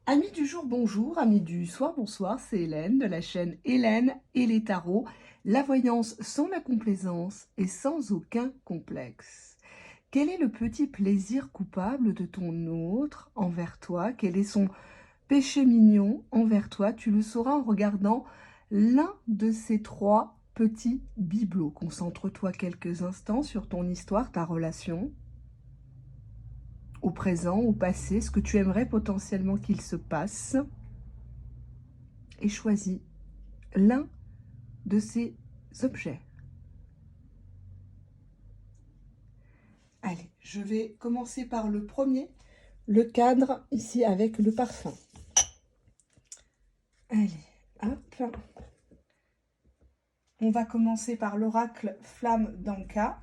Amis du jour, bonjour, amis du soir, bonsoir, c'est Hélène de la chaîne Hélène et les tarots, la voyance sans la complaisance et sans aucun complexe. Quel est le petit plaisir coupable de ton autre envers toi? Quel est son péché mignon envers toi? Tu le sauras en regardant l'un de ces trois petits bibelots. Concentre-toi quelques instants sur ton histoire, ta relation, au présent, au passé, ce que tu aimerais potentiellement qu'il se passe, et choisis l'un de ces objets. Allez, je vais commencer par le premier, le cadre ici avec le parfum. Allez, hop. On va commencer par l'oracle Flamme d'Anka.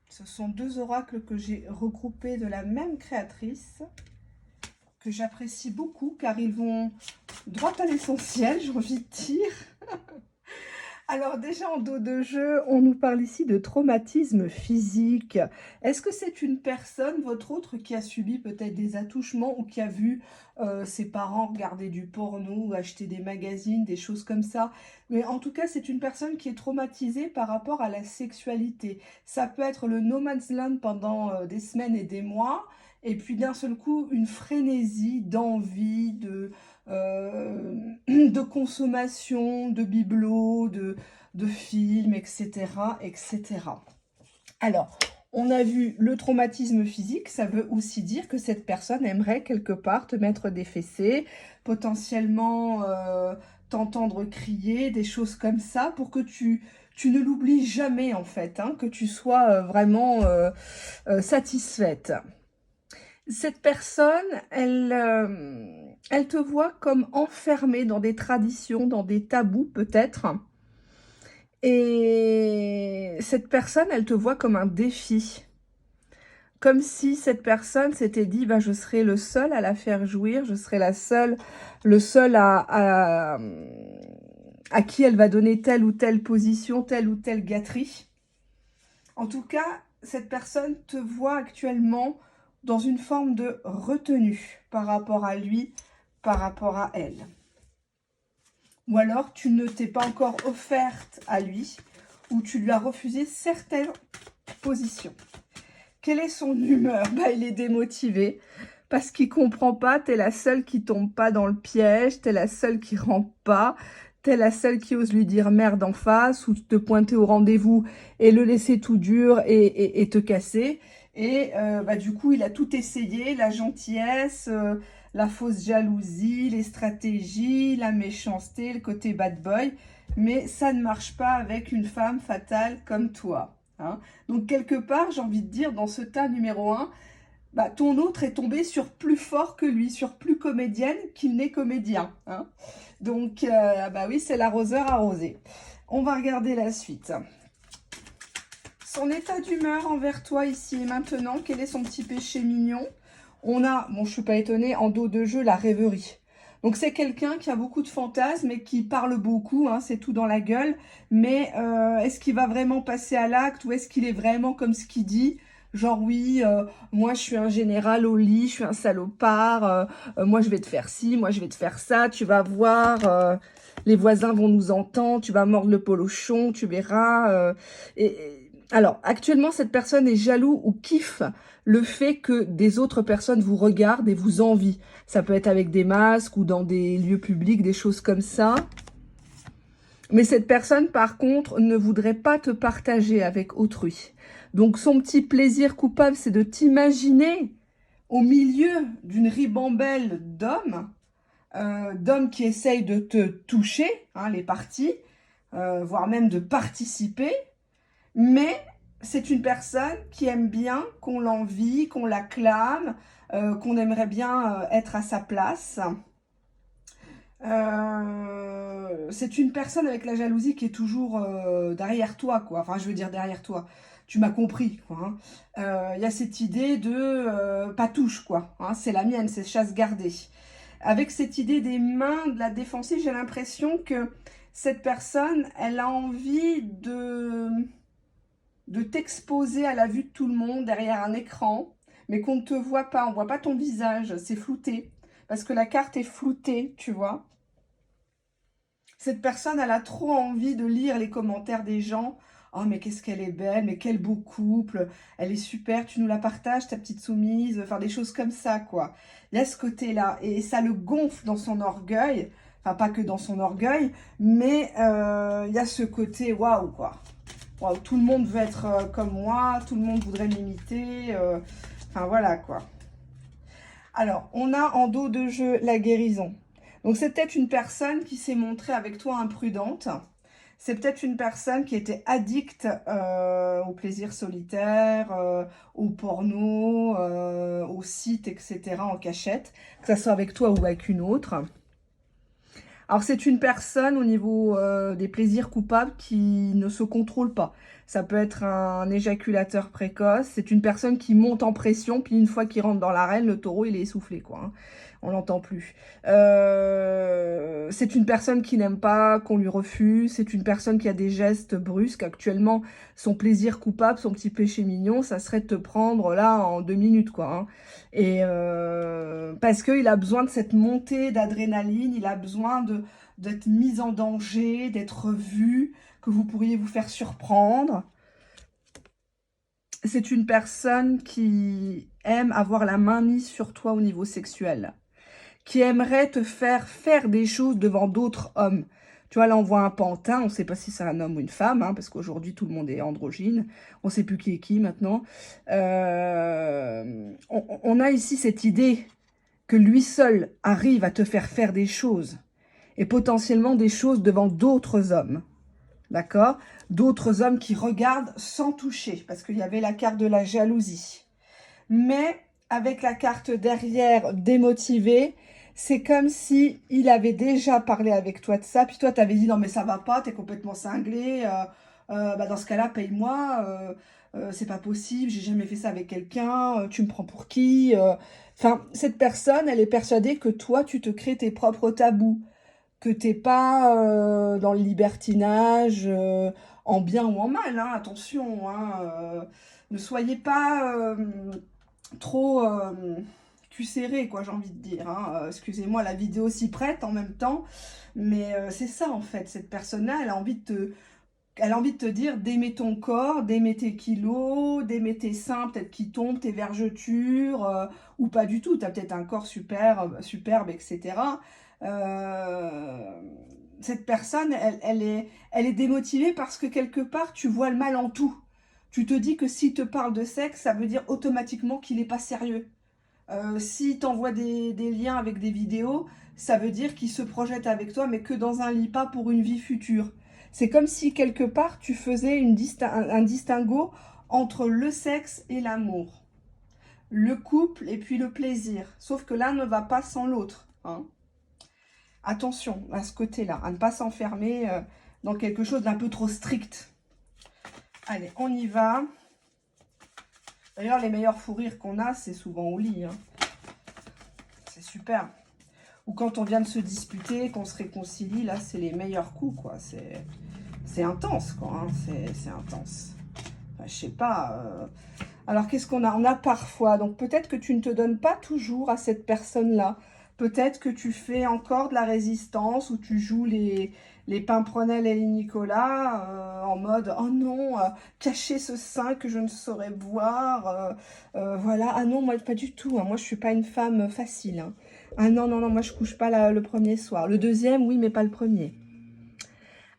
Ce sont deux oracles que j'ai regroupés de la même créatrice, que j'apprécie beaucoup car ils vont droit à l'essentiel, j'ai envie de dire. Alors déjà en dos de jeu, on nous parle ici de traumatisme physique. Est-ce que c'est une personne, votre autre, qui a subi peut-être des attouchements ou qui a vu ses parents regarder du porno ou acheter des magazines, des choses comme ça? Mais en tout cas, c'est une personne qui est traumatisée par rapport à la sexualité. Ça peut être le no man's land pendant des semaines et des mois, et puis d'un seul coup, une frénésie d'envie, de consommation, de bibelots, de films, etc., etc. Alors, on a vu le traumatisme physique, ça veut aussi dire que cette personne aimerait quelque part te mettre des fessées, potentiellement t'entendre crier, des choses comme ça, pour que tu ne l'oublies jamais en fait, hein, que tu sois vraiment satisfaite. Cette personne, elle te voit comme enfermée dans des traditions, dans des tabous peut-être. Et cette personne, elle te voit comme un défi. Comme si cette personne s'était dit, bah, je serai le seul à la faire jouir, je serai le seul à qui elle va donner telle ou telle position, telle ou telle gâterie. En tout cas, cette personne te voit actuellement dans une forme de retenue par rapport à lui, par rapport à elle. Ou alors, tu ne t'es pas encore offerte à lui, ou tu lui as refusé certaines positions. Quelle est son humeur? Bah, il est démotivé, parce qu'il ne comprend pas, tu es la seule qui tombe pas dans le piège, tu es la seule qui rampe pas, tu es la seule qui ose lui dire merde en face, ou te pointer au rendez-vous et le laisser tout dur et te casser. Et bah, du coup, il a tout essayé, la gentillesse, la fausse jalousie, les stratégies, la méchanceté, le côté bad boy. Mais ça ne marche pas avec une femme fatale comme toi. Hein. Donc, quelque part, j'ai envie de dire, dans ce tas numéro 1, bah, ton autre est tombé sur plus fort que lui, sur plus comédienne qu'il n'est comédien. Hein. Donc, bah oui, c'est l'arroseur arrosé. On va regarder la suite. Son état d'humeur envers toi ici et maintenant, quel est son petit péché mignon? On a, bon, je ne suis pas étonnée, en dos de jeu, la rêverie. Donc, c'est quelqu'un qui a beaucoup de fantasmes et qui parle beaucoup, hein, c'est tout dans la gueule. Mais est-ce qu'il va vraiment passer à l'acte ou est-ce qu'il est vraiment comme ce qu'il dit? Genre, oui, moi, je suis un général au lit, je suis un salopard, moi, je vais te faire ci, moi, je vais te faire ça, tu vas voir, les voisins vont nous entendre, tu vas mordre le polochon, tu verras. Alors, actuellement, cette personne est jaloux ou kiffe le fait que des autres personnes vous regardent et vous envient. Ça peut être avec des masques ou dans des lieux publics, des choses comme ça. Mais cette personne, par contre, ne voudrait pas te partager avec autrui. Donc, son petit plaisir coupable, c'est de t'imaginer au milieu d'une ribambelle d'hommes, d'hommes qui essayent de te toucher, hein, les parties, voire même de participer. Mais c'est une personne qui aime bien qu'on l'envie, qu'on l'acclame, qu'on aimerait bien être à sa place. C'est une personne avec la jalousie qui est toujours derrière toi, quoi. Enfin, je veux dire derrière toi. Tu m'as compris, quoi. Hein. Y a cette idée de pas touche, quoi. Hein. C'est la mienne, c'est chasse gardée. Avec cette idée des mains, de la défensive, j'ai l'impression que cette personne, elle a envie de t'exposer à la vue de tout le monde derrière un écran, mais qu'on ne te voit pas, on ne voit pas ton visage, c'est flouté, parce que la carte est floutée, tu vois. Cette personne, elle a trop envie de lire les commentaires des gens. Oh, mais qu'est-ce qu'elle est belle, mais quel beau couple, elle est super, tu nous la partages, ta petite soumise, enfin des choses comme ça, quoi. Il y a ce côté-là, et ça le gonfle dans son orgueil, enfin pas que dans son orgueil, mais il y a ce côté waouh, quoi. Waouh, tout le monde veut être comme moi, tout le monde voudrait m'imiter, enfin voilà, quoi. Alors, on a en dos de jeu la guérison. Donc, c'est peut-être une personne qui s'est montrée avec toi imprudente. C'est peut-être une personne qui était addicte au plaisir solitaire, au porno, au site, etc. en cachette, que ce soit avec toi ou avec une autre. Alors, c'est une personne au niveau des plaisirs coupables qui ne se contrôle pas. Ça peut être un éjaculateur précoce. C'est une personne qui monte en pression, puis une fois qu'il rentre dans l'arène, le taureau, il est essoufflé, quoi. Hein. On l'entend plus. C'est une personne qui n'aime pas qu'on lui refuse. C'est une personne qui a des gestes brusques. Actuellement, son plaisir coupable, son petit péché mignon, ça serait de te prendre là en 2 minutes, quoi. Hein. Et parce qu'il a besoin de cette montée d'adrénaline, il a besoin d'être mis en danger, d'être vu, que vous pourriez vous faire surprendre. C'est une personne qui aime avoir la main mise sur toi au niveau sexuel, qui aimerait te faire des choses devant d'autres hommes. Tu vois, là, on voit un pantin, on ne sait pas si c'est un homme ou une femme, hein, parce qu'aujourd'hui, tout le monde est androgyne. On ne sait plus qui est qui maintenant. On a ici cette idée que lui seul arrive à te faire des choses, et potentiellement des choses devant d'autres hommes. D'accord? D'autres hommes qui regardent sans toucher, parce qu'il y avait la carte de la jalousie. Mais avec la carte derrière démotivée, c'est comme si il avait déjà parlé avec toi de ça, puis toi, tu avais dit « Non, mais ça va pas, t'es complètement cinglé, bah dans ce cas-là, paye-moi, c'est pas possible, j'ai jamais fait ça avec quelqu'un, tu me prends pour qui ?» Enfin, cette personne, elle est persuadée que toi, tu te crées tes propres tabous, que t'es pas dans le libertinage, en bien ou en mal, hein, attention, hein, ne soyez pas trop cul serré, quoi, j'ai envie de dire. Hein. Excusez-moi, la vidéo s'y prête en même temps, mais c'est ça en fait, cette personne-là, elle a envie de te dire d'aimer ton corps, d'aimer tes kilos, d'aimer tes seins, peut-être qui tombent, tes vergetures, ou pas du tout, tu as peut-être un corps superbe, etc. Euh, cette personne, elle est démotivée parce que quelque part, tu vois le mal en tout. Tu te dis que s'il te parle de sexe, ça veut dire automatiquement qu'il n'est pas sérieux. Si tu envoies des liens avec des vidéos, ça veut dire qu'il se projette avec toi, mais que dans un lit, pas pour une vie future. C'est comme si quelque part, tu faisais un distinguo entre le sexe et l'amour. Le couple et puis le plaisir. Sauf que l'un ne va pas sans l'autre. Hein. Attention à ce côté-là, à ne pas s'enfermer dans quelque chose d'un peu trop strict. Allez, on y va. D'ailleurs, les meilleurs fous rires qu'on a, c'est souvent au lit. Hein. C'est super. Ou quand on vient de se disputer, qu'on se réconcilie, là, c'est les meilleurs coups, quoi. C'est intense, quoi. Hein. C'est intense. Enfin, je sais pas. Alors, qu'est-ce qu'on a? On a parfois. Donc, peut-être que tu ne te donnes pas toujours à cette personne-là. Peut-être que tu fais encore de la résistance ou tu joues les Pimprenel et les Nicolas en mode « Oh non, cacher ce sein que je ne saurais voir. Voilà. Ah non, moi, pas du tout. Hein. Moi, je suis pas une femme facile. Hein. Ah non, non, non, moi, je couche pas le premier soir. Le deuxième, oui, mais pas le premier. »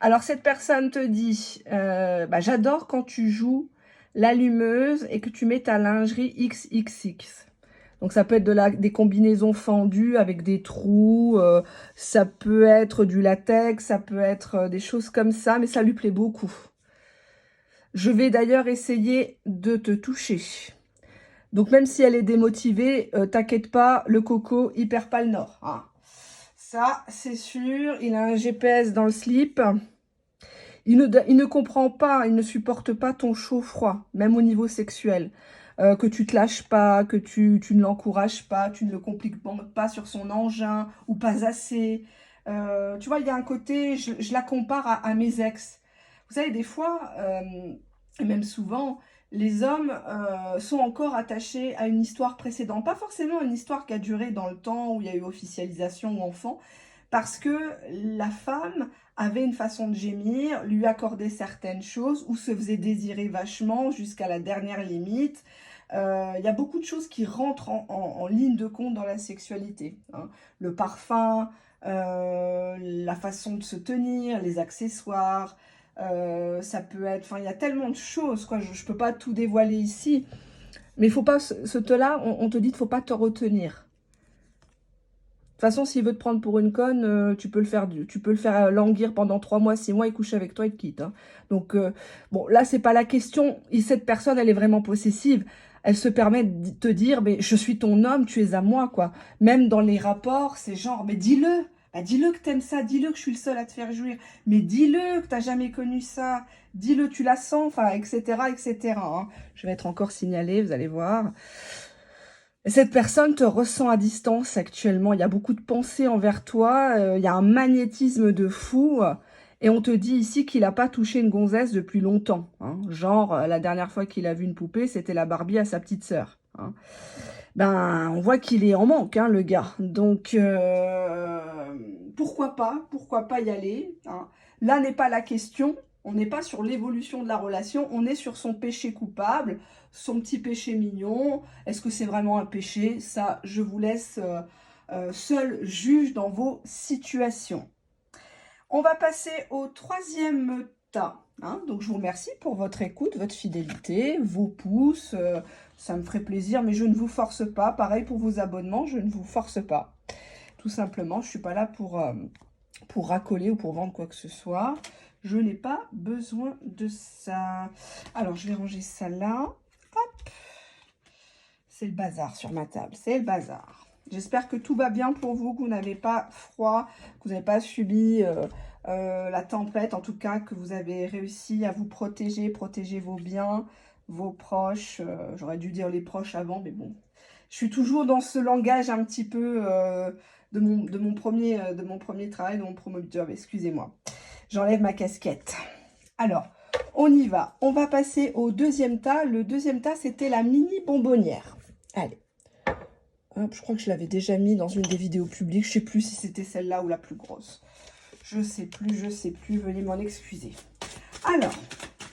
Alors, cette personne te dit bah, « J'adore quand tu joues l'allumeuse et que tu mets ta lingerie XXX. » Donc, ça peut être des combinaisons fendues avec des trous, ça peut être du latex, ça peut être des choses comme ça, mais ça lui plaît beaucoup. Je vais d'ailleurs essayer de te toucher. Donc, même si elle est démotivée, t'inquiète pas, le coco, il perd pas le nord. Hein. Ça, c'est sûr, il a un GPS dans le slip. Il ne comprend pas, il ne supporte pas ton chaud-froid, même au niveau sexuel. que tu te lâches pas, que tu ne l'encourages pas, tu ne le compliques pas sur son engin, ou pas assez. Tu vois, il y a un côté, je la compare à mes ex. Vous savez, des fois, et même souvent, les hommes sont encore attachés à une histoire précédente. Pas forcément une histoire qui a duré dans le temps, où il y a eu officialisation ou enfant, parce que la femme avait une façon de gémir, lui accordait certaines choses, ou se faisait désirer vachement jusqu'à la dernière limite. Il y a beaucoup de choses qui rentrent en ligne de compte dans la sexualité, hein. Le parfum, la façon de se tenir, les accessoires, ça peut être... Enfin, il y a tellement de choses, quoi. Je ne peux pas tout dévoiler ici. Mais il faut pas... là, on te dit qu'il ne faut pas te retenir. De toute façon, s'il veut te prendre pour une conne, tu peux le faire languir pendant 3 mois, 6 mois, il couche avec toi, il te quitte, hein. Donc, bon, là, c'est pas la question. Et cette personne, elle est vraiment possessive. Elle se permet de te dire, mais je suis ton homme, tu es à moi, quoi. Même dans les rapports, c'est genre, mais dis-le. Bah, dis-le que t'aimes ça, dis-le que je suis le seul à te faire jouir. Mais dis-le que t'as jamais connu ça. Dis-le, tu la sens, enfin, etc., etc., hein. Je vais être encore signalée, vous allez voir. Cette personne te ressent à distance actuellement. Il y a beaucoup de pensées envers toi. Il y a un magnétisme de fou. Et on te dit ici qu'il n'a pas touché une gonzesse depuis longtemps, hein. Genre, la dernière fois qu'il a vu une poupée, c'était la Barbie à sa petite sœur, hein. Ben, on voit qu'il est en manque, hein, le gars. Donc, pourquoi pas y aller, hein. Là n'est pas la question. On n'est pas sur l'évolution de la relation. On est sur son péché coupable, son petit péché mignon. Est-ce que c'est vraiment un péché? Ça, je vous laisse seul juge dans vos situations. On va passer au troisième tas, hein. Donc, je vous remercie pour votre écoute, votre fidélité, vos pouces. Ça me ferait plaisir, mais je ne vous force pas. Pareil pour vos abonnements, je ne vous force pas. Tout simplement, je ne suis pas là pour racoler ou pour vendre quoi que ce soit. Je n'ai pas besoin de ça. Alors, je vais ranger ça là. Hop. C'est le bazar sur ma table. C'est le bazar. J'espère que tout va bien pour vous, que vous n'avez pas froid, que vous n'avez pas subi la tempête. En tout cas, que vous avez réussi à vous protéger, protéger vos biens, vos proches. J'aurais dû dire les proches avant, mais bon. Je suis toujours dans ce langage un petit peu de mon premier travail, de mon premier job. Excusez-moi. J'enlève ma casquette. Alors, on y va. On va passer au deuxième tas. Le deuxième tas, c'était la mini bonbonnière. Allez. Hop, je crois que je l'avais déjà mis dans une des vidéos publiques. Je ne sais plus si c'était celle-là ou la plus grosse. Je sais plus. Veuillez m'en excuser. Alors,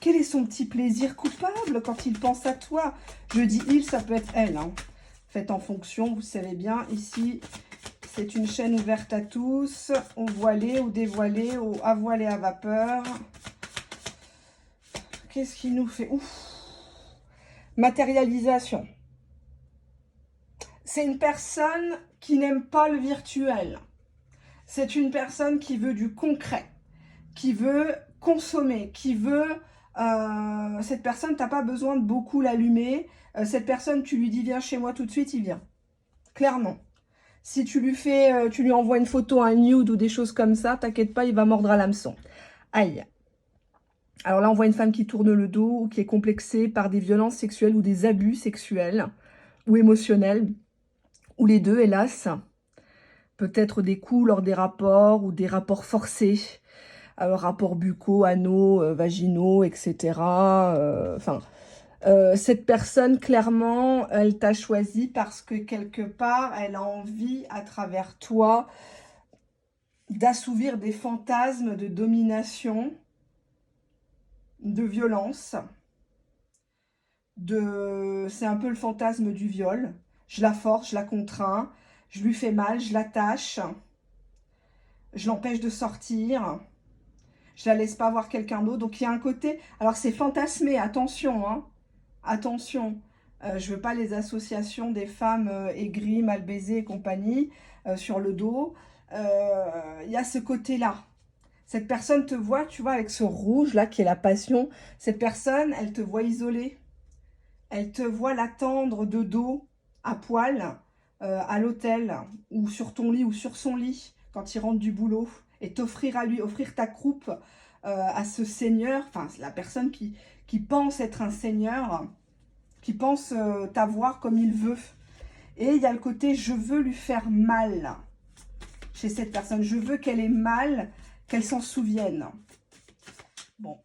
quel est son petit plaisir coupable quand il pense à toi? Je dis il, ça peut être elle, hein. Faites en fonction, vous savez bien. Ici, c'est une chaîne ouverte à tous. Au voilé, ou dévoilé, ou à voilé à vapeur. Qu'est-ce qui nous fait? Ouf. Matérialisation. C'est une personne qui n'aime pas le virtuel. C'est une personne qui veut du concret, qui veut consommer, qui veut... cette personne, tu n'as pas besoin de beaucoup l'allumer. Cette personne, tu lui dis viens chez moi tout de suite, il vient. Clairement. Si tu lui envoies une photo, un nude ou des choses comme ça, t'inquiète pas, il va mordre à l'hameçon. Aïe. Alors là, on voit une femme qui tourne le dos ou qui est complexée par des violences sexuelles ou des abus sexuels ou émotionnels, ou les deux, hélas. Peut-être des coups lors des rapports ou des rapports forcés, rapports buccaux, anaux, vaginaux, etc. Enfin, cette personne, clairement, elle t'a choisi parce que quelque part, elle a envie, à travers toi, d'assouvir des fantasmes de domination, de violence. C'est un peu le fantasme du viol. Je la force, je la contrains, je lui fais mal, je l'attache, je l'empêche de sortir, je la laisse pas voir quelqu'un d'autre. Donc, il y a un côté... Alors, c'est fantasmé, attention, hein. Attention. Je veux pas les associations des femmes aigries, mal baisées et compagnie sur le dos. Il y a ce côté-là. Cette personne te voit, tu vois, avec ce rouge-là qui est la passion. Cette personne, elle te voit isolée. Elle te voit l'attendre de dos, à poil, à l'hôtel, ou sur ton lit, ou sur son lit, quand il rentre du boulot, et t'offrir à lui, offrir ta croupe à ce seigneur, enfin, la personne qui pense être un seigneur. qui pense t'avoir comme il veut. Et il y a le côté « je veux lui faire mal » chez cette personne. Je veux qu'elle ait mal, qu'elle s'en souvienne. Bon.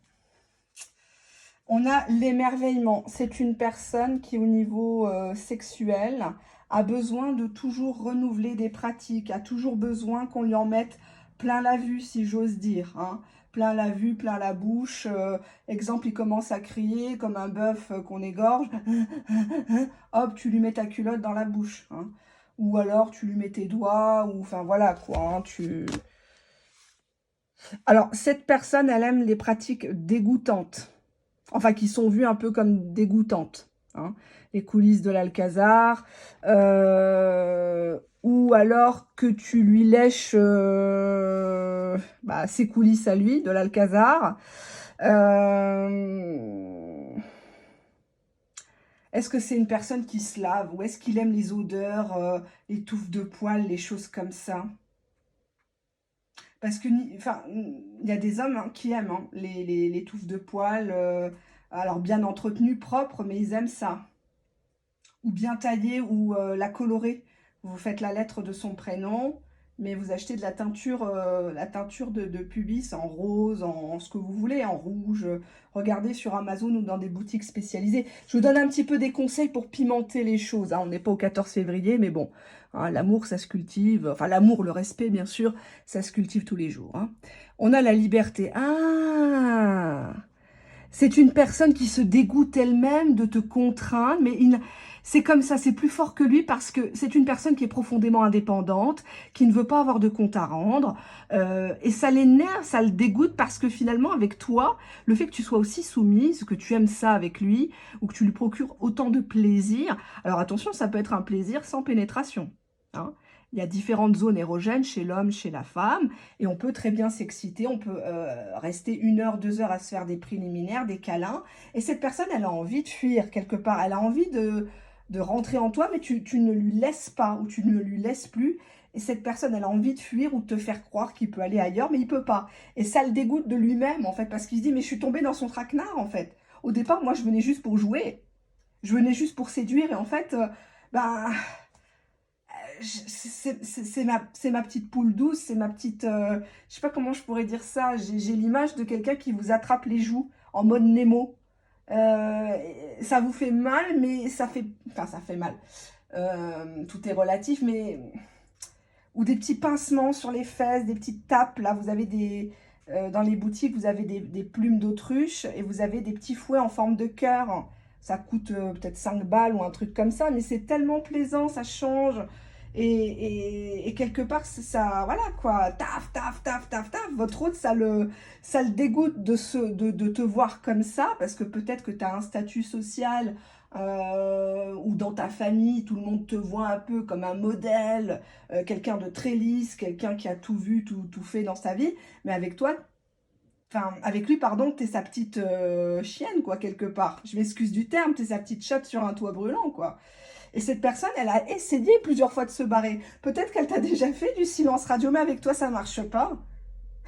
On a l'émerveillement. C'est une personne qui, au niveau sexuel, a besoin de toujours renouveler des pratiques, a toujours besoin qu'on lui en mette plein la vue, si j'ose dire. Hein. Plein la vue, plein la bouche. Exemple, il commence à crier comme un bœuf qu'on égorge. Hop, tu lui mets ta culotte dans la bouche. Hein. Ou alors, tu lui mets tes doigts. Ou enfin, voilà quoi. Hein, Alors, cette personne, elle aime les pratiques dégoûtantes. Enfin, qui sont vues un peu comme dégoûtantes. Hein. Les coulisses de l'Alcazar. Ou alors que tu lui lèches ses coulisses à lui, de l'Alcazar. Est-ce que c'est une personne qui se lave? Ou est-ce qu'il aime les odeurs, les touffes de poils, les choses comme ça? Parce que, enfin, il y a des hommes qui aiment hein, les touffes de poils, alors bien entretenues, propres, mais ils aiment ça. Ou bien taillées, ou la colorer. Vous faites la lettre de son prénom, mais vous achetez de la teinture de pubis en rose, en ce que vous voulez, en rouge. Regardez sur Amazon ou dans des boutiques spécialisées. Je vous donne un petit peu des conseils pour pimenter les choses. Hein. On n'est pas au 14 février, mais bon, hein, l'amour, ça se cultive. Enfin, l'amour, le respect, bien sûr, ça se cultive tous les jours. Hein. On a la liberté. Ah! C'est une personne qui se dégoûte elle-même de te contraindre, mais c'est comme ça, c'est plus fort que lui parce que c'est une personne qui est profondément indépendante, qui ne veut pas avoir de compte à rendre, et ça l'énerve, ça le dégoûte parce que finalement, avec toi, le fait que tu sois aussi soumise, que tu aimes ça avec lui, ou que tu lui procures autant de plaisir, alors attention, ça peut être un plaisir sans pénétration, hein. Il y a différentes zones érogènes chez l'homme, chez la femme, et on peut très bien s'exciter, on peut rester 1 heure, 2 heures à se faire des préliminaires, des câlins, et cette personne, elle a envie de fuir quelque part, elle a envie de rentrer en toi, mais tu ne lui laisses pas, ou tu ne lui laisses plus, et cette personne, elle a envie de fuir ou de te faire croire qu'il peut aller ailleurs, mais il peut pas. Et ça le dégoûte de lui-même, en fait, parce qu'il se dit, mais je suis tombée dans son traquenard, en fait. Au départ, moi, je venais juste pour jouer, je venais juste pour séduire, et en fait, ben c'est ma petite poule douce, c'est ma petite... je sais pas comment je pourrais dire ça. J'ai l'image de quelqu'un qui vous attrape les joues en mode Nemo. Euh, Ça vous fait mal, mais ça fait... Enfin, ça fait mal. Tout est relatif, mais... Ou des petits pincements sur les fesses, des petites tapes. Là, vous avez des... dans les boutiques, vous avez des plumes d'autruche et vous avez des petits fouets en forme de cœur. Ça coûte peut-être 5 balles ou un truc comme ça, mais c'est tellement plaisant, ça change. Et quelque part, ça, voilà quoi, taf, taf, taf, taf, taf. Votre hôte, ça le dégoûte de te voir comme ça, parce que peut-être que tu as un statut social ou dans ta famille, tout le monde te voit un peu comme un modèle, quelqu'un de très lisse, quelqu'un qui a tout vu, tout fait dans sa vie. Mais avec toi, enfin, avec lui, pardon, t'es sa petite chienne, quoi, quelque part. Je m'excuse du terme, t'es sa petite chatte sur un toit brûlant, quoi. Et cette personne, elle a essayé plusieurs fois de se barrer. Peut-être qu'elle t'a déjà fait du silence radio, mais avec toi, ça marche pas.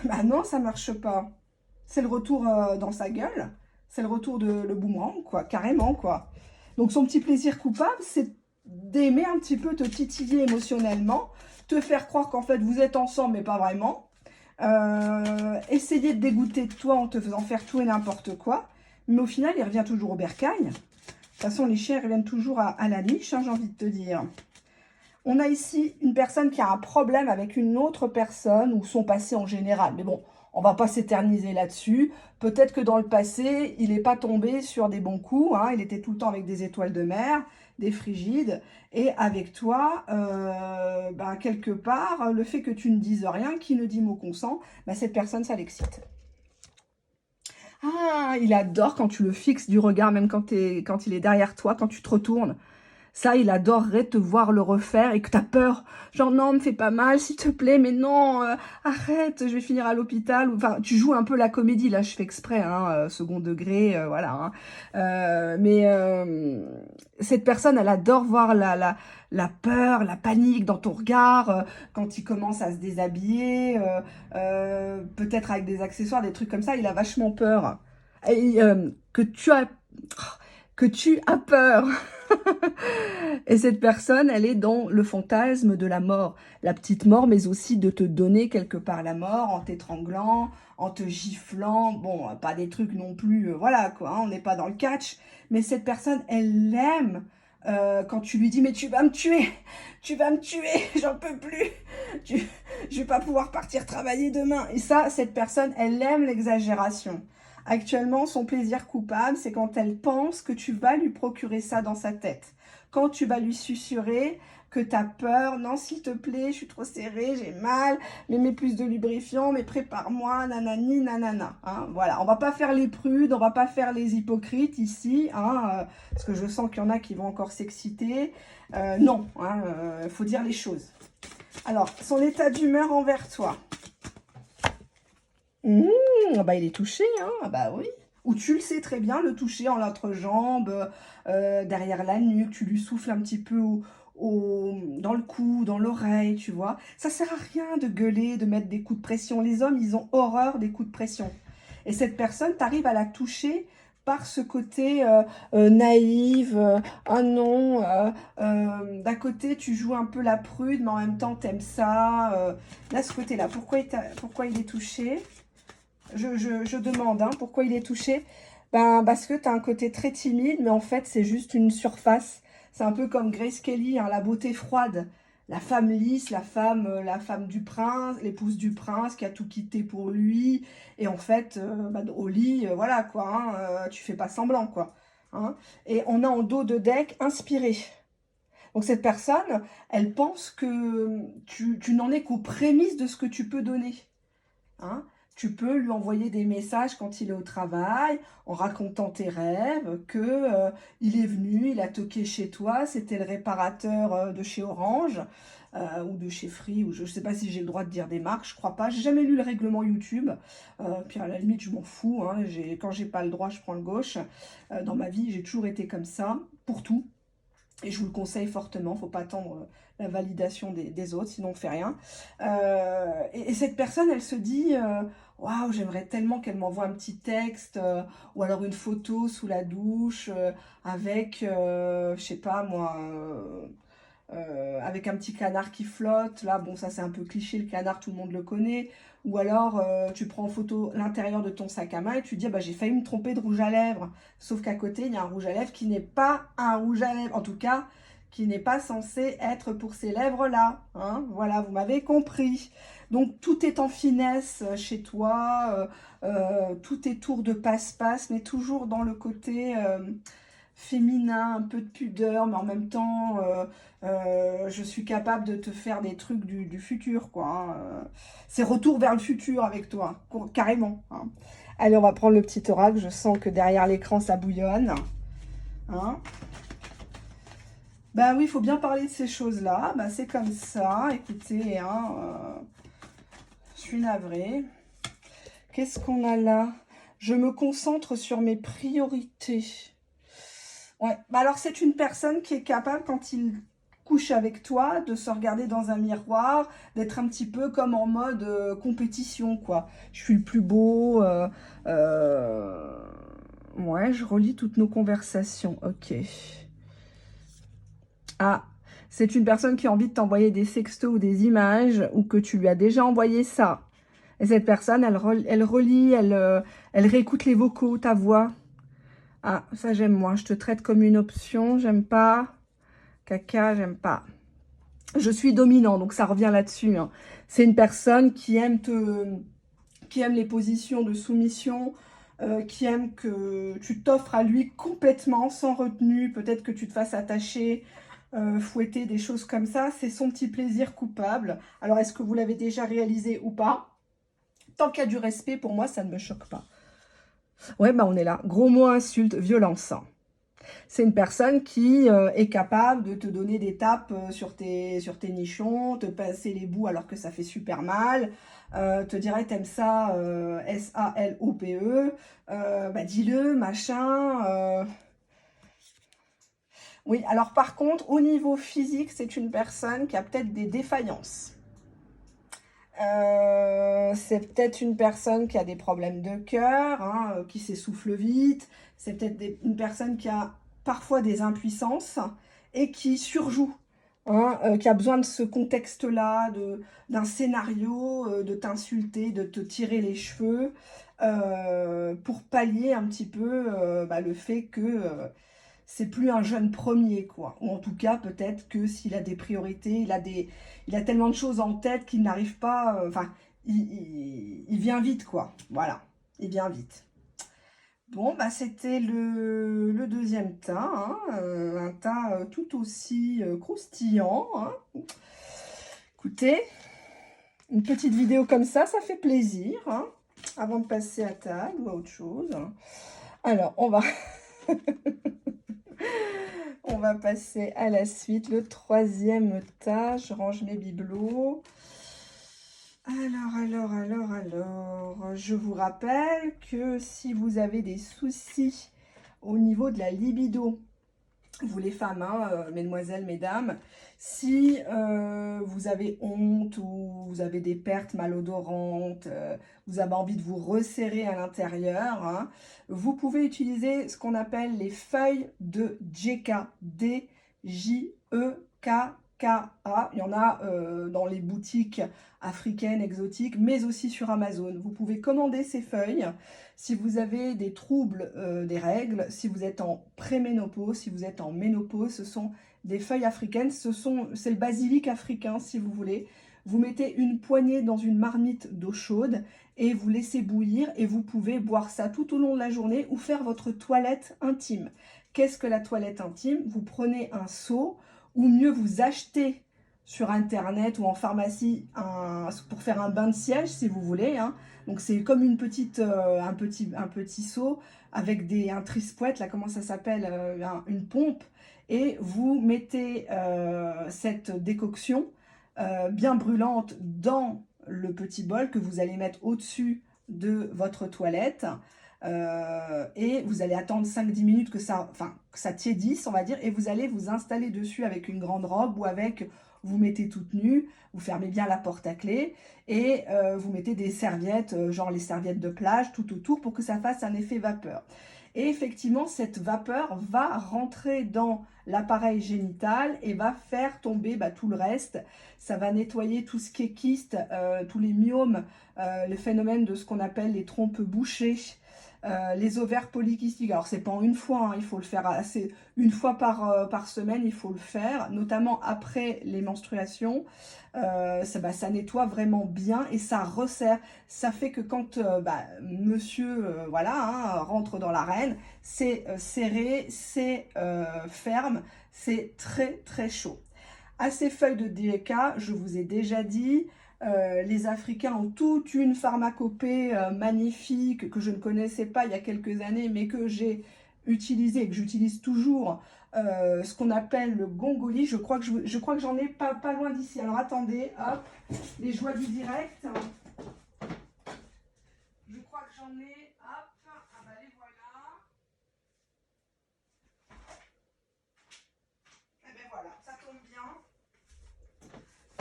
Bah non, ça marche pas. C'est le retour dans sa gueule. C'est le retour de le boomerang, quoi, carrément, quoi. Donc son petit plaisir coupable, c'est d'aimer un petit peu te titiller émotionnellement, te faire croire qu'en fait, vous êtes ensemble, mais pas vraiment. Essayer de dégoûter de toi en te faisant faire tout et n'importe quoi. Mais au final, il revient toujours au bercail. De toute façon, les chiens reviennent toujours à la niche, hein, j'ai envie de te dire. On a ici une personne qui a un problème avec une autre personne ou son passé en général. Mais bon, on va pas s'éterniser là-dessus. Peut-être que dans le passé, il n'est pas tombé sur des bons coups. Hein. Il était tout le temps avec des étoiles de mer, des frigides. Et avec toi, quelque part, le fait que tu ne dises rien, qui ne dit mot consent, cette personne, ça l'excite. Ah, il adore quand tu le fixes du regard, même quand il est derrière toi, quand tu te retournes. Ça, il adorerait te voir le refaire et que tu as peur. Genre, non, me fais pas mal, s'il te plaît, mais non, arrête, je vais finir à l'hôpital. Enfin, tu joues un peu la comédie, là, je fais exprès, hein, second degré, voilà. Hein. Cette personne, elle adore voir la peur, la panique dans ton regard, quand il commence à se déshabiller, peut-être avec des accessoires, des trucs comme ça, il a vachement peur. Et, que tu as... que tu as peur. Et cette personne, elle est dans le fantasme de la mort. La petite mort, mais aussi de te donner quelque part la mort en t'étranglant, en te giflant. Bon, pas des trucs non plus, voilà quoi, hein, on n'est pas dans le catch. Mais cette personne, elle aime quand tu lui dis, mais tu vas me tuer, j'en peux plus, je vais pas pouvoir partir travailler demain. Et ça, cette personne, elle aime l'exagération. Actuellement, son plaisir coupable, c'est quand elle pense que tu vas lui procurer ça dans sa tête. Quand tu vas lui susurrer que tu as peur, non s'il te plaît, je suis trop serrée, j'ai mal, mais mets plus de lubrifiant, mais prépare-moi, nanani, nanana. Hein, voilà, on va pas faire les prudes, on va pas faire les hypocrites ici, hein, parce que je sens qu'il y en a qui vont encore s'exciter. Non, hein, faut dire les choses. Alors, son état d'humeur envers toi. Bah il est touché, hein, ah bah oui. Ou tu le sais très bien, le toucher en l'entrejambe, derrière la nuque, tu lui souffles un petit peu dans le cou, dans l'oreille, tu vois. Ça sert à rien de gueuler, de mettre des coups de pression. Les hommes, ils ont horreur des coups de pression. Et cette personne, tu arrives à la toucher par ce côté naïve, ah non, d'un côté tu joues un peu la prude, mais en même temps t'aimes ça. Là, ce côté-là, pourquoi il est touché? Je demande, hein, pourquoi il est touché? Ben, parce que tu as un côté très timide, mais en fait, c'est juste une surface. C'est un peu comme Grace Kelly, hein, la beauté froide. La femme lisse, la femme du prince, l'épouse du prince qui a tout quitté pour lui. Et en fait, bah, au lit, voilà quoi, hein, tu fais pas semblant quoi. Hein. Et on a en dos de deck inspiré. Donc cette personne, elle pense que tu n'en es qu'aux prémices de ce que tu peux donner. Hein. Tu peux lui envoyer des messages quand il est au travail, en racontant tes rêves, que il est venu, il a toqué chez toi, c'était le réparateur de chez Orange, ou de chez Free, ou je ne sais pas si j'ai le droit de dire des marques, je crois pas. J'ai jamais lu le règlement YouTube, puis à la limite, je m'en fous. Hein, quand j'ai pas le droit, je prends le gauche. Dans ma vie, j'ai toujours été comme ça, pour tout. Et je vous le conseille fortement, il ne faut pas attendre la validation des autres, sinon on ne fait rien. Et cette personne, elle se dit, waouh, j'aimerais tellement qu'elle m'envoie un petit texte, ou alors une photo sous la douche, avec, je sais pas moi, avec un petit canard qui flotte. Là, bon, ça c'est un peu cliché, le canard, tout le monde le connaît. Ou alors, tu prends en photo l'intérieur de ton sac à main et tu dis, ah, bah, j'ai failli me tromper de rouge à lèvres. Sauf qu'à côté, il y a un rouge à lèvres qui n'est pas un rouge à lèvres. En tout cas, qui n'est pas censé être pour ces lèvres-là. Hein, voilà, vous m'avez compris. Donc, tout est en finesse chez toi. Tout est tour de passe-passe, mais toujours dans le côté féminin, un peu de pudeur, mais en même temps, je suis capable de te faire des trucs du futur, quoi. Hein. C'est retour vers le futur avec toi, carrément. Hein. Allez, on va prendre le petit oracle. Je sens que derrière l'écran, ça bouillonne. Hein. Bah oui, il faut bien parler de ces choses-là. Bah, c'est comme ça. Écoutez, hein, je suis navrée. Qu'est-ce qu'on a là? Je me concentre sur mes priorités. Ouais, bah alors c'est une personne qui est capable, quand il couche avec toi, de se regarder dans un miroir, d'être un petit peu comme en mode compétition, quoi. Je suis le plus beau. Ouais, je relis toutes nos conversations. Ok. Ah, c'est une personne qui a envie de t'envoyer des sextos ou des images, ou que tu lui as déjà envoyé ça. Et cette personne, elle relit, elle réécoute les vocaux, ta voix. Ah, ça j'aime moi. Je te traite comme une option. J'aime pas. Caca, j'aime pas. Je suis dominant, donc ça revient là-dessus. Hein. C'est une personne qui aime les positions de soumission, qui aime que tu t'offres à lui complètement, sans retenue. Peut-être que tu te fasses attacher, fouetter, des choses comme ça. C'est son petit plaisir coupable. Alors, est-ce que vous l'avez déjà réalisé ou pas? Tant qu'il y a du respect, pour moi, ça ne me choque pas. Ouais, bah on est là. Gros mots, insultes, violence. C'est une personne qui est capable de te donner des tapes sur tes nichons, te passer les bouts alors que ça fait super mal, te dirait t'aimes ça, S-A-L-O-P-E, bah dis-le, machin. Oui, alors par contre, au niveau physique, c'est une personne qui a peut-être des défaillances. C'est peut-être une personne qui a des problèmes de cœur, hein, qui s'essouffle vite. C'est peut-être une personne qui a parfois des impuissances et qui surjoue, hein, qui a besoin de ce contexte-là, d'un scénario, de t'insulter, de te tirer les cheveux, pour pallier un petit peu le fait que c'est plus un jeune premier, quoi. Ou en tout cas, peut-être que s'il a des priorités, il a tellement de choses en tête qu'il n'arrive pas... Enfin, il vient vite, quoi. Voilà, il vient vite. Bon, bah c'était le deuxième tas, hein, un tas tout aussi croustillant, hein. Écoutez, une petite vidéo comme ça fait plaisir, hein, avant de passer à table ou à autre chose. Alors, on va passer à la suite, le troisième tas. Je range mes bibelots. Alors, je vous rappelle que si vous avez des soucis au niveau de la libido, vous les femmes, hein, mesdemoiselles, mesdames, si vous avez honte ou vous avez des pertes malodorantes, vous avez envie de vous resserrer à l'intérieur, hein, vous pouvez utiliser ce qu'on appelle les feuilles de Djeka, D-J-E-K-K-A. Il y en a dans les boutiques africaines, exotiques, mais aussi sur Amazon. Vous pouvez commander ces feuilles si vous avez des troubles des règles, si vous êtes en préménopause, si vous êtes en ménopause. Ce sont des feuilles africaines, c'est le basilic africain si vous voulez. Vous mettez une poignée dans une marmite d'eau chaude et vous laissez bouillir et vous pouvez boire ça tout au long de la journée ou faire votre toilette intime. Qu'est-ce que la toilette intime? Vous prenez un seau ou mieux vous achetez sur internet ou en pharmacie pour faire un bain de siège si vous voulez, hein. Donc c'est comme un petit seau avec un trispoète, là comment ça s'appelle, une pompe, et vous mettez cette décoction bien brûlante dans le petit bol que vous allez mettre au-dessus de votre toilette. Et vous allez attendre 5-10 minutes que ça tiédisse, on va dire, et vous allez vous installer dessus avec une grande robe ou avec, vous mettez toute nue, vous fermez bien la porte à clé et vous mettez des serviettes, genre les serviettes de plage tout autour pour que ça fasse un effet vapeur. Et effectivement, cette vapeur va rentrer dans l'appareil génital et va faire tomber tout le reste. Ça va nettoyer tout ce qui est kyste, tous les myomes, le phénomène de ce qu'on appelle les trompes bouchées, les ovaires polykystiques. Alors, c'est pas en une fois, hein, il faut le faire une fois par semaine, il faut le faire, notamment après les menstruations. Ça nettoie vraiment bien et ça resserre. Ça fait que quand monsieur voilà, hein, rentre dans l'arène, c'est serré, c'est ferme, c'est très très chaud. À ces feuilles de DEK, je vous ai déjà dit, les Africains ont toute une pharmacopée magnifique que je ne connaissais pas il y a quelques années, mais que j'ai utilisé et que j'utilise toujours, ce qu'on appelle le gongoli. Je crois que j'en ai pas loin d'ici. Alors attendez, hop, les joies du direct. Je crois que j'en ai, hop, ah bah les voilà. Et ben voilà, ça tombe bien.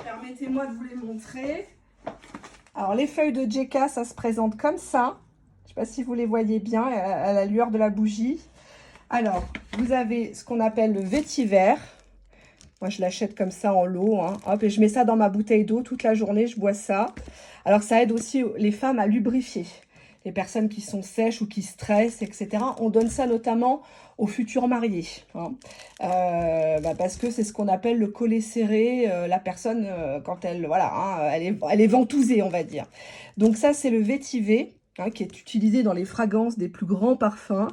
Permettez-moi de vous les montrer. Alors, les feuilles de Djeka, ça se présente comme ça. Je ne sais pas si vous les voyez bien à la lueur de la bougie. Alors, vous avez ce qu'on appelle le vétiver. Moi, je l'achète comme ça en lot, hein. Hop, et je mets ça dans ma bouteille d'eau toute la journée. Je bois ça. Alors, ça aide aussi les femmes à lubrifier. Les personnes qui sont sèches ou qui stressent, etc. On donne ça notamment aux futurs mariés, hein. Parce que c'est ce qu'on appelle le collet serré. La personne, quand elle, voilà, hein, elle est ventousée, on va dire. Donc ça, c'est le vétiver, hein, qui est utilisé dans les fragrances des plus grands parfums.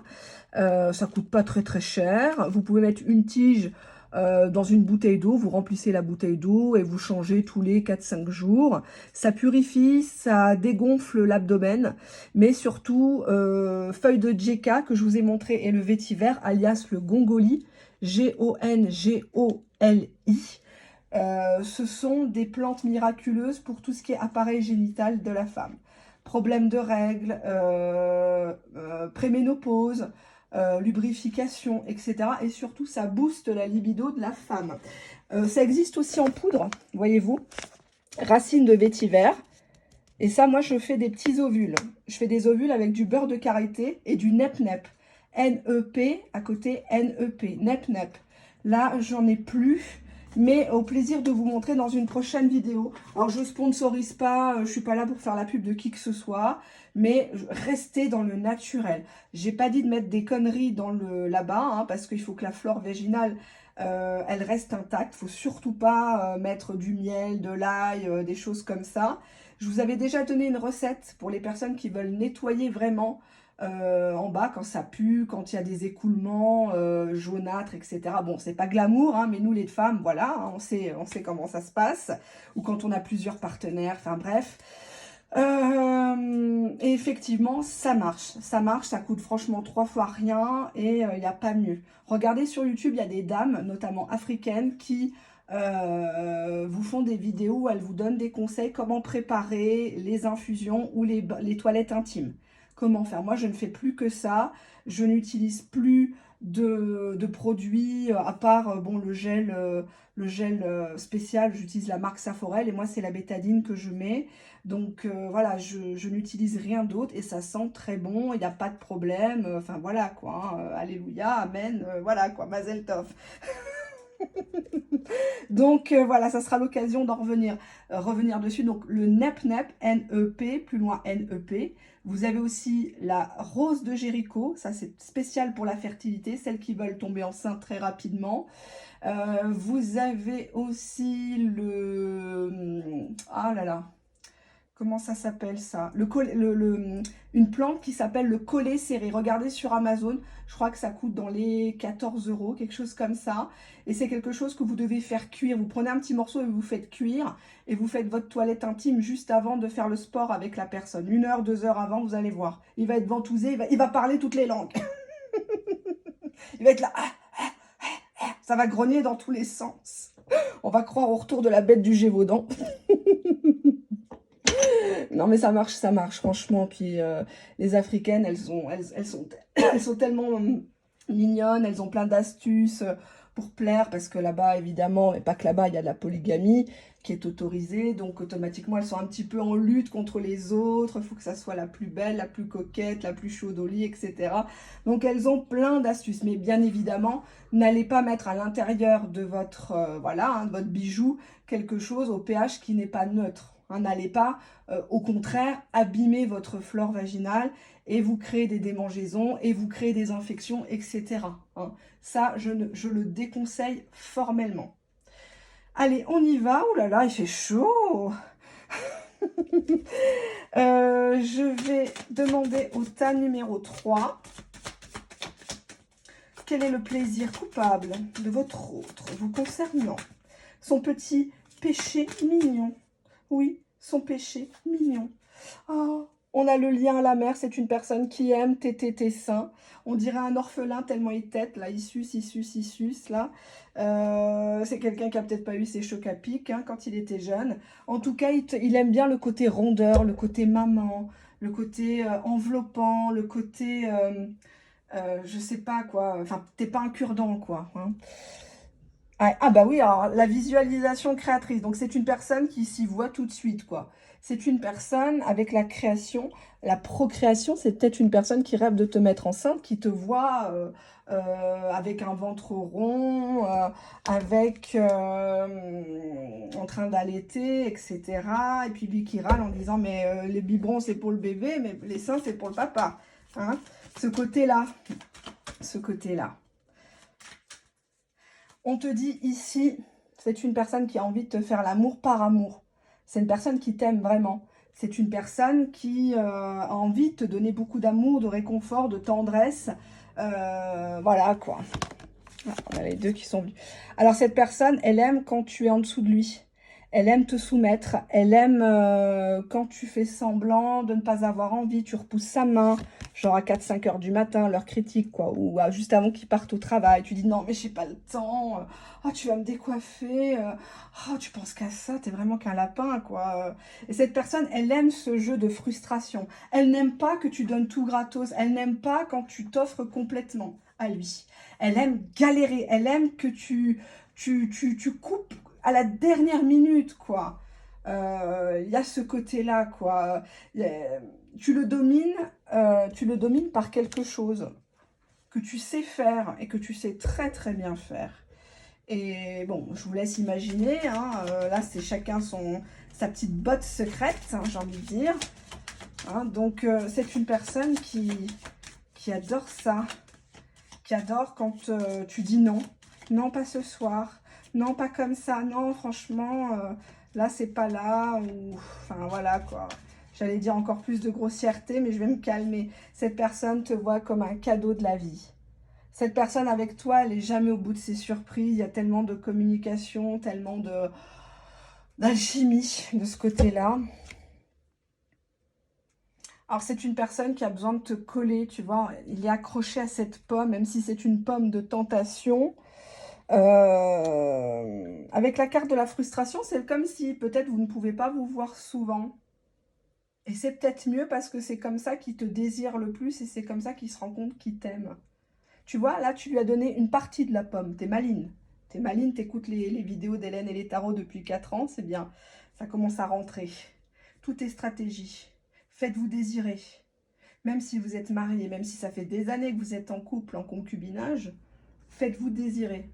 Ça coûte pas très très cher. Vous pouvez mettre une tige dans une bouteille d'eau, vous remplissez la bouteille d'eau et vous changez tous les 4-5 jours. Ça purifie, ça dégonfle l'abdomen, mais surtout, feuille de Djeka que je vous ai montré et le vétiver, alias le gongoli, G-O-N-G-O-L-I. Ce sont des plantes miraculeuses pour tout ce qui est appareil génital de la femme. Problèmes de règles, préménopause, lubrification, etc. Et surtout, ça booste la libido de la femme. Ça existe aussi en poudre, voyez-vous, racines de vétiver. Et ça, moi, je fais des petits ovules. Je fais des ovules avec du beurre de karité et du nep-nep. NEP, à côté NEP, NEP, NEP. Là, j'en ai plus, mais au plaisir de vous montrer dans une prochaine vidéo. Alors, je sponsorise pas, je suis pas là pour faire la pub de qui que ce soit, mais restez dans le naturel. J'ai pas dit de mettre des conneries dans le là-bas, hein, parce qu'il faut que la flore vaginale, elle reste intacte. Faut surtout pas mettre du miel, de l'ail, des choses comme ça. Je vous avais déjà donné une recette pour les personnes qui veulent nettoyer vraiment en bas quand ça pue, quand il y a des écoulements jaunâtres, etc. Bon, c'est pas glamour, hein, mais nous les femmes, voilà, hein, on sait comment ça se passe. Ou quand on a plusieurs partenaires, enfin bref. Et effectivement, ça marche, ça coûte franchement 3 fois rien et il n'y a pas mieux. Regardez sur YouTube, il y a des dames, notamment africaines, qui vous font des vidéos où elles vous donnent des conseils, comment préparer les infusions ou les toilettes intimes. Comment faire? Moi, je ne fais plus que ça, je n'utilise plus de produits, à part bon, le gel spécial, j'utilise la marque Saforel et moi, c'est la bétadine que je mets. Donc voilà, je n'utilise rien d'autre et ça sent très bon, il n'y a pas de problème. Enfin voilà quoi, hein, alléluia, amen, voilà quoi, Mazel Tov. Donc voilà, ça sera l'occasion d'en revenir dessus. Donc le NEP-NEP, N-E-P, plus loin N-E-P. Vous avez aussi la rose de Jéricho, ça c'est spécial pour la fertilité, celles qui veulent tomber enceinte très rapidement. Vous avez aussi le... Ah là là, comment ça s'appelle ça? Une plante qui s'appelle le collet serré. Regardez sur Amazon, je crois que ça coûte dans les 14 €, quelque chose comme ça. Et c'est quelque chose que vous devez faire cuire. Vous prenez un petit morceau et vous faites cuire. Et vous faites votre toilette intime juste avant de faire le sport avec la personne. 1 heure, 2 heures avant, vous allez voir. Il va être ventousé, il va parler toutes les langues. Il va être là. Ça va grogner dans tous les sens. On va croire au retour de la bête du Gévaudan. Non mais ça marche franchement. Puis les Africaines, elles sont tellement mignonnes, elles ont plein d'astuces pour plaire, parce que là-bas, évidemment, mais pas que là-bas, il y a de la polygamie qui est autorisée, donc automatiquement, elles sont un petit peu en lutte contre les autres, il faut que ça soit la plus belle, la plus coquette, la plus chaude au lit, etc. Donc elles ont plein d'astuces, mais bien évidemment, n'allez pas mettre à l'intérieur de votre, voilà, hein, de votre bijou, quelque chose au pH qui n'est pas neutre. Hein, n'allez pas, au contraire, abîmer votre flore vaginale et vous créer des démangeaisons et vous créer des infections, etc. Hein. Ça, je le déconseille formellement. Allez, on y va. Ouh là là, il fait chaud. Je vais demander au tas numéro 3. Quel est le plaisir coupable de votre autre vous concernant? Son petit péché mignon. Oui, son péché mignon. Oh, on a le lien à la mère, c'est une personne qui aime téter tes seins. On dirait un orphelin tellement il tète, là, il suce, là. C'est quelqu'un qui a peut-être pas eu ses chocs à pic hein, quand il était jeune. En tout cas, il aime bien le côté rondeur, le côté maman, le côté enveloppant, le côté, je sais pas quoi, enfin, t'es pas un cure-dent, quoi. Hein. Ah bah oui, alors la visualisation créatrice, donc c'est une personne qui s'y voit tout de suite, quoi. C'est une personne avec la création, la procréation, c'est peut-être une personne qui rêve de te mettre enceinte, qui te voit avec un ventre rond, en train d'allaiter, etc. Et puis lui qui râle en disant, mais les biberons c'est pour le bébé, mais les seins c'est pour le papa. Hein, ce côté-là, ce côté-là. On te dit ici, c'est une personne qui a envie de te faire l'amour par amour. C'est une personne qui t'aime vraiment. C'est une personne qui a envie de te donner beaucoup d'amour, de réconfort, de tendresse. Voilà quoi. On a les deux qui sont venus. Alors cette personne, elle aime quand tu es en dessous de lui. Elle aime te soumettre. Elle aime quand tu fais semblant de ne pas avoir envie. Tu repousses sa main, genre à 4-5 heures du matin, l'heure critique, quoi. Ou juste avant qu'il parte au travail. Tu dis non, mais j'ai pas le temps. Oh, tu vas me décoiffer. Oh, tu penses qu'à ça. T'es vraiment qu'un lapin, quoi. Et cette personne, elle aime ce jeu de frustration. Elle n'aime pas que tu donnes tout gratos. Elle n'aime pas quand tu t'offres complètement à lui. Elle aime galérer. Elle aime que tu coupes à la dernière minute, quoi. Il y a ce côté-là, quoi. Tu le domines par quelque chose. que tu sais faire et que tu sais très très bien faire. Et bon, je vous laisse imaginer, hein, là c'est chacun sa petite botte secrète, hein, j'ai envie de dire. Hein, donc c'est une personne qui adore ça, qui adore quand tu dis non. Non, pas ce soir. Non, pas comme ça. Non, franchement, là, c'est pas là. Ou, enfin, voilà, quoi. J'allais dire encore plus de grossièreté, mais je vais me calmer. Cette personne te voit comme un cadeau de la vie. Cette personne avec toi, elle n'est jamais au bout de ses surprises. Il y a tellement de communication, tellement d'alchimie de ce côté-là. Alors, c'est une personne qui a besoin de te coller, tu vois. Il est accroché à cette pomme, même si c'est une pomme de tentation. Avec la carte de la frustration, c'est comme si peut-être vous ne pouvez pas vous voir souvent. Et c'est peut-être mieux parce que c'est comme ça qu'il te désire le plus et c'est comme ça qu'il se rend compte qu'il t'aime. Tu vois, là, tu lui as donné une partie de la pomme. T'es maline. T'es maline, t'écoutes les vidéos d'Hélène et les tarots depuis 4 ans, c'est bien. Ça commence à rentrer. Tout est stratégie. Faites-vous désirer. Même si vous êtes marié, même si ça fait des années que vous êtes en couple, en concubinage, faites-vous désirer.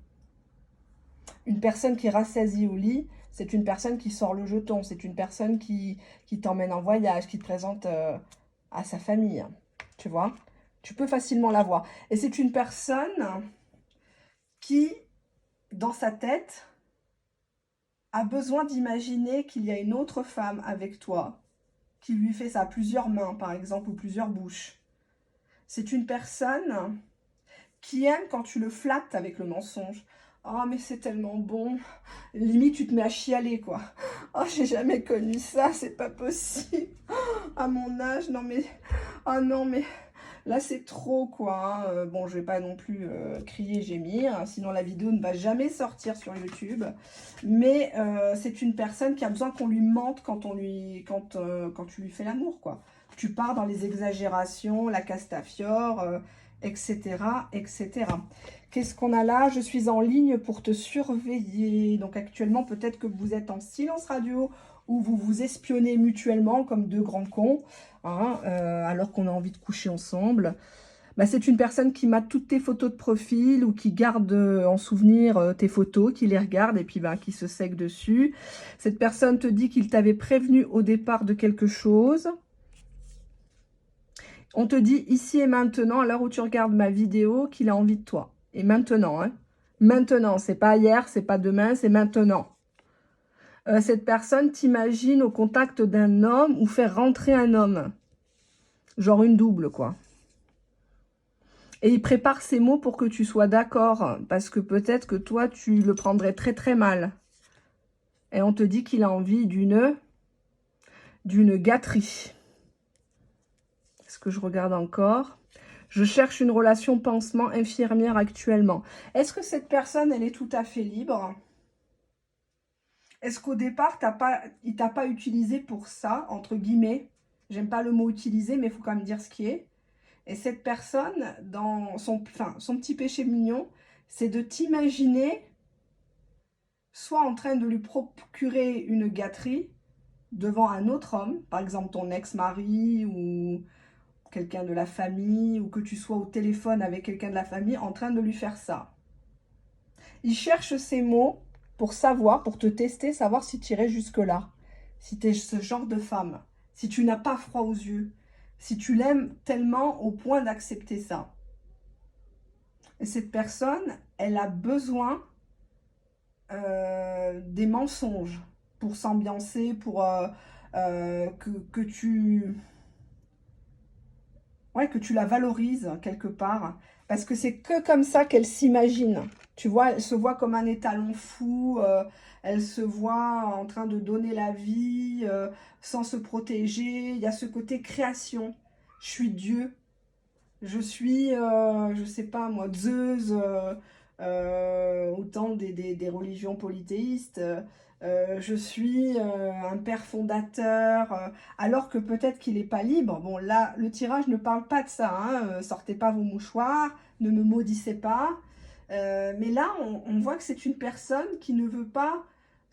Une personne qui rassasie au lit, c'est une personne qui sort le jeton, c'est une personne qui t'emmène en voyage, qui te présente à sa famille, tu vois. Tu peux facilement la voir. Et c'est une personne qui, dans sa tête, a besoin d'imaginer qu'il y a une autre femme avec toi, qui lui fait ça à plusieurs mains, par exemple, ou plusieurs bouches. C'est une personne qui aime quand tu le flattes avec le mensonge. Oh, mais c'est tellement bon. Limite, tu te mets à chialer, quoi. Oh, j'ai jamais connu ça, c'est pas possible. À mon âge, non mais... Oh non, mais... Là, c'est trop, quoi. Hein. Bon, je vais pas non plus crier, gémir, hein, sinon la vidéo ne va jamais sortir sur YouTube. Mais c'est une personne qui a besoin qu'on lui mente quand tu lui fais l'amour, quoi. Tu pars dans les exagérations, la castafiore, etc., etc. Qu'est-ce qu'on a là? Je suis en ligne pour te surveiller. Donc actuellement, peut-être que vous êtes en silence radio ou vous vous espionnez mutuellement comme deux grands cons, hein, alors qu'on a envie de coucher ensemble. Bah, c'est une personne qui mate toutes tes photos de profil ou qui garde en souvenir tes photos, qui les regarde et puis bah, qui se sèque dessus. Cette personne te dit qu'il t'avait prévenu au départ de quelque chose. On te dit ici et maintenant, à l'heure où tu regardes ma vidéo, qu'il a envie de toi. Et maintenant, hein. Maintenant, c'est pas hier, c'est pas demain, c'est maintenant. Cette personne t'imagine au contact d'un homme ou faire rentrer un homme. Genre une double, quoi. Et il prépare ses mots pour que tu sois d'accord. Parce que peut-être que toi, tu le prendrais très très mal. Et on te dit qu'il a envie d'une gâterie. Est-ce que je regarde encore? Je cherche une relation pansement infirmière actuellement. Est-ce que cette personne, elle est tout à fait libre? Est-ce qu'au départ, il t'a pas utilisé pour ça, entre guillemets? J'aime pas le mot utiliser, mais il faut quand même dire ce qui est. Et cette personne, dans son petit péché mignon, c'est de t'imaginer soit en train de lui procurer une gâterie devant un autre homme, par exemple ton ex-mari ou quelqu'un de la famille, ou que tu sois au téléphone avec quelqu'un de la famille en train de lui faire ça. Il cherche ces mots pour savoir, pour te tester, savoir si tu irais jusque-là, si tu es ce genre de femme, si tu n'as pas froid aux yeux, si tu l'aimes tellement au point d'accepter ça. Et cette personne, elle a besoin des mensonges pour s'ambiancer, pour que tu... Ouais, que tu la valorises quelque part. Parce que c'est que comme ça qu'elle s'imagine. Tu vois, elle se voit comme un étalon fou. Elle se voit en train de donner la vie sans se protéger. Il y a ce côté création. Je suis Dieu. Je suis, je sais pas moi, Zeus, autant des religions polythéistes. Je suis un père fondateur, alors que peut-être qu'il n'est pas libre. Bon, là, le tirage ne parle pas de ça. Hein, sortez pas vos mouchoirs, ne me maudissez pas. Mais là, on voit que c'est une personne qui ne veut pas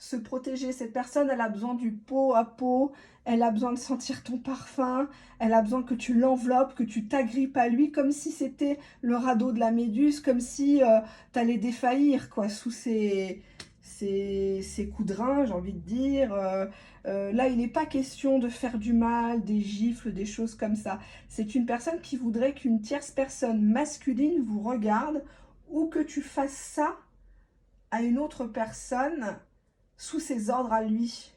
se protéger. Cette personne, elle a besoin du pot à pot, elle a besoin de sentir ton parfum, elle a besoin que tu l'enveloppes, que tu t'agrippes à lui, comme si c'était le radeau de la méduse, comme si tu allais défaillir, quoi, sous ses coups de rein, j'ai envie de dire. Là, il n'est pas question de faire du mal, des gifles, des choses comme ça. C'est une personne qui voudrait qu'une tierce personne masculine vous regarde ou que tu fasses ça à une autre personne sous ses ordres à lui.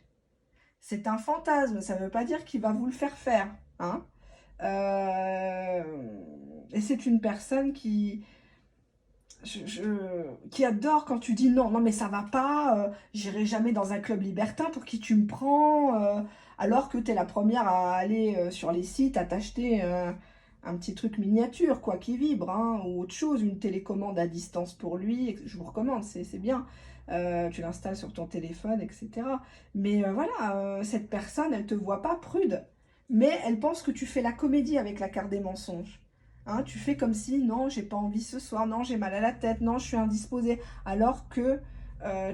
C'est un fantasme, ça ne veut pas dire qu'il va vous le faire faire. Hein. Et c'est une personne qui adore quand tu dis non, non mais ça va pas, j'irai jamais dans un club libertin, pour qui tu me prends, alors que tu es la première à aller sur les sites, à t'acheter un petit truc miniature, quoi, qui vibre, hein, ou autre chose, une télécommande à distance pour lui, je vous recommande, c'est bien. Tu l'installes sur ton téléphone, etc. Mais voilà, cette personne, elle te voit pas prude, mais elle pense que tu fais la comédie avec la carte des mensonges. Hein, tu fais comme si, non, j'ai pas envie ce soir, non, j'ai mal à la tête, non, je suis indisposée, alors que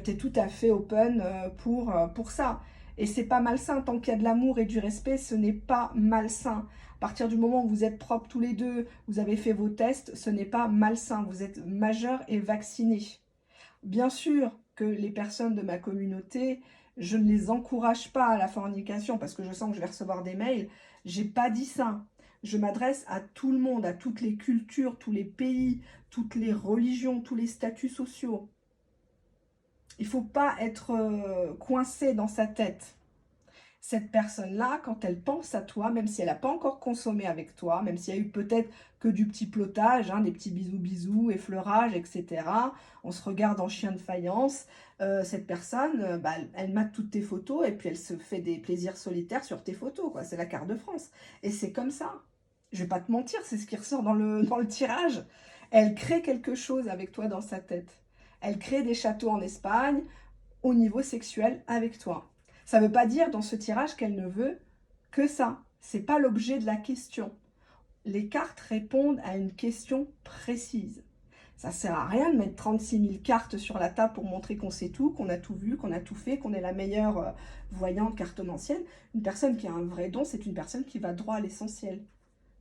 tu es tout à fait open pour ça. Et c'est pas malsain, tant qu'il y a de l'amour et du respect, ce n'est pas malsain. À partir du moment où vous êtes propres tous les deux, vous avez fait vos tests, ce n'est pas malsain, vous êtes majeur et vacciné. Bien sûr que les personnes de ma communauté, je ne les encourage pas à la fornication parce que je sens que je vais recevoir des mails. J'ai pas dit ça. Je m'adresse à tout le monde, à toutes les cultures, tous les pays, toutes les religions, tous les statuts sociaux. Il ne faut pas être coincé dans sa tête. Cette personne-là, quand elle pense à toi, même si elle n'a pas encore consommé avec toi, même s'il y a eu peut-être que du petit plotage, hein, des petits bisous, effleurages, etc. On se regarde en chien de faïence. Cette personne, bah, elle mate toutes tes photos et puis elle se fait des plaisirs solitaires sur tes photos, quoi. C'est la carte de France. Et c'est comme ça. Je vais pas te mentir, c'est ce qui ressort dans le tirage. Elle crée quelque chose avec toi dans sa tête. Elle crée des châteaux en Espagne au niveau sexuel avec toi. Ça ne veut pas dire dans ce tirage qu'elle ne veut que ça. C'est pas l'objet de la question. Les cartes répondent à une question précise. Ça sert à rien de mettre 36 000 cartes sur la table pour montrer qu'on sait tout, qu'on a tout vu, qu'on a tout fait, qu'on est la meilleure voyante cartomancienne. Une personne qui a un vrai don, c'est une personne qui va droit à l'essentiel.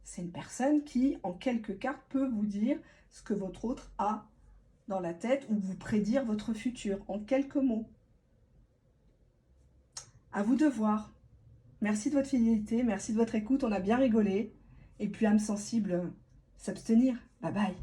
C'est une personne qui, en quelques cartes, peut vous dire ce que votre autre a dans la tête ou vous prédire votre futur en quelques mots. À vous de voir. Merci de votre fidélité, merci de votre écoute, on a bien rigolé. Et puis âme sensible, s'abstenir. Bye bye.